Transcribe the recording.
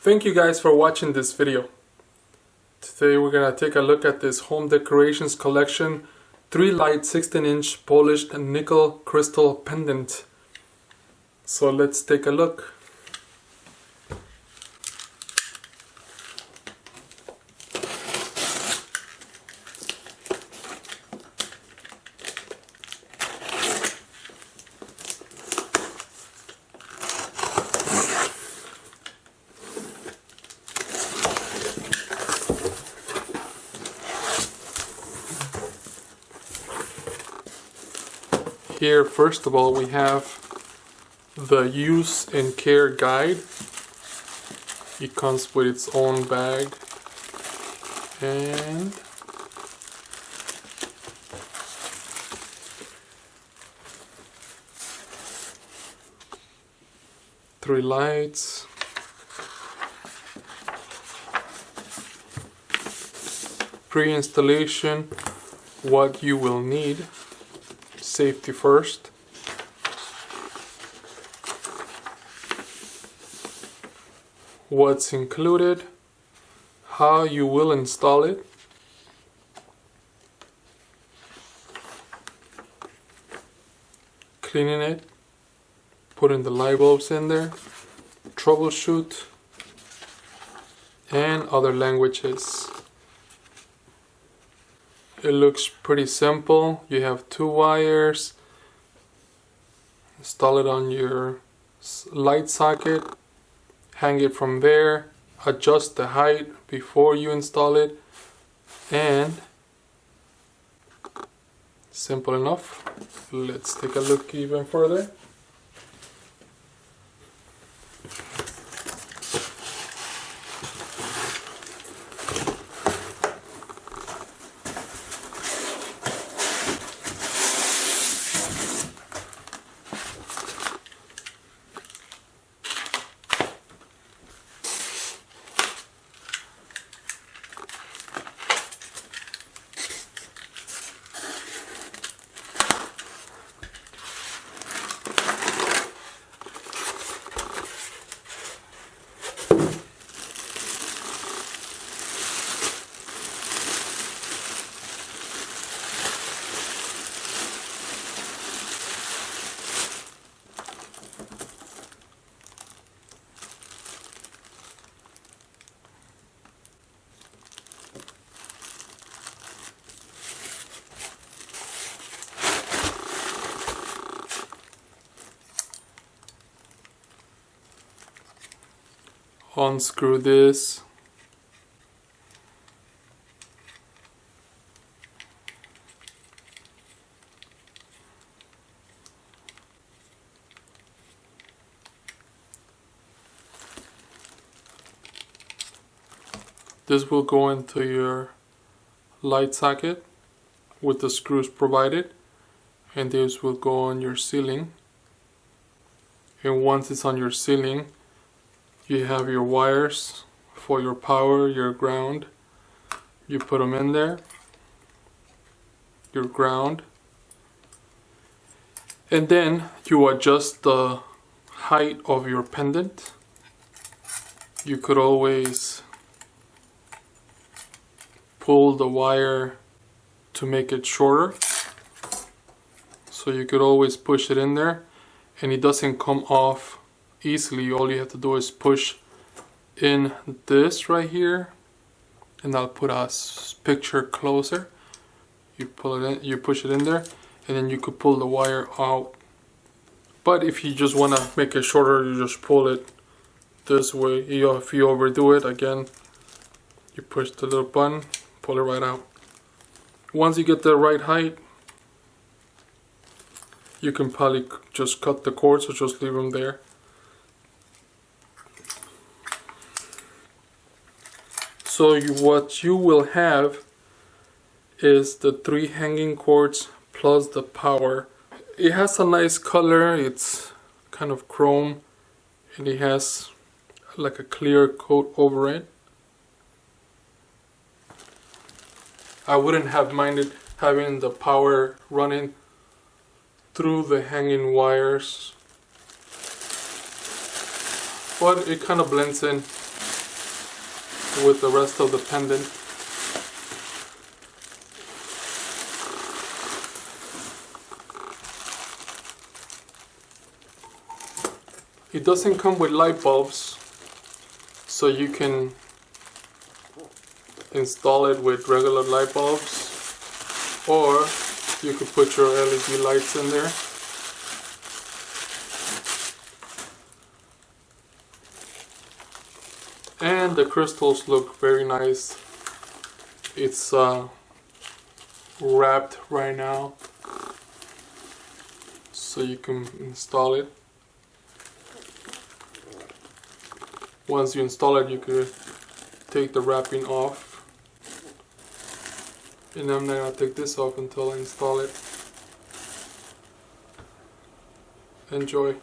Thank you guys for watching this video. Today we're going to take a look at this Home Decorations collection 3 light 16-inch polished nickel crystal pendant. So let's take a look. Here, first of all, we have the use and care guide. It comes with its own bag and three lights, pre-installation, what you will need. Safety first. What's included, how you will install it, cleaning it, putting the light bulbs in there, troubleshoot, and other languages. It looks pretty simple. You have 2 wires. Install it on your light socket. Hang it from there. Adjust the height before you install it. And simple enough. Let's take a look even further. Unscrew this. This will go into your light socket with the screws provided, and this will go on your ceiling. And once it's on your ceiling, you have your wires for your power, your ground. You put them in there, your ground, and then you adjust the height of your pendant. You could always pull the wire to make it shorter, so you could always push it in there and it doesn't come off easily. All you have to do is push in this right here, and I'll put a picture closer. You pull it in, you push it in there, and then you could pull the wire out. But if you just want to make it shorter, you just pull it this way. If you overdo it, again, you push the little button, pull it right out. Once you get the right height, you can probably just cut the cords or just leave them there. So what you will have is the 3 hanging cords plus the power. It has a nice color. It's kind of chrome, and it has like a clear coat over it. I wouldn't have minded having the power running through the hanging wires, but it kind of blends in. with the rest of the pendant. It doesn't come with light bulbs, so you can install it with regular light bulbs, or you could put your LED lights in there. And the crystals look very nice. It's wrapped right now, so you can install it. Once you install it, you could take the wrapping off. And I'm not going to take this off until I install it. Enjoy.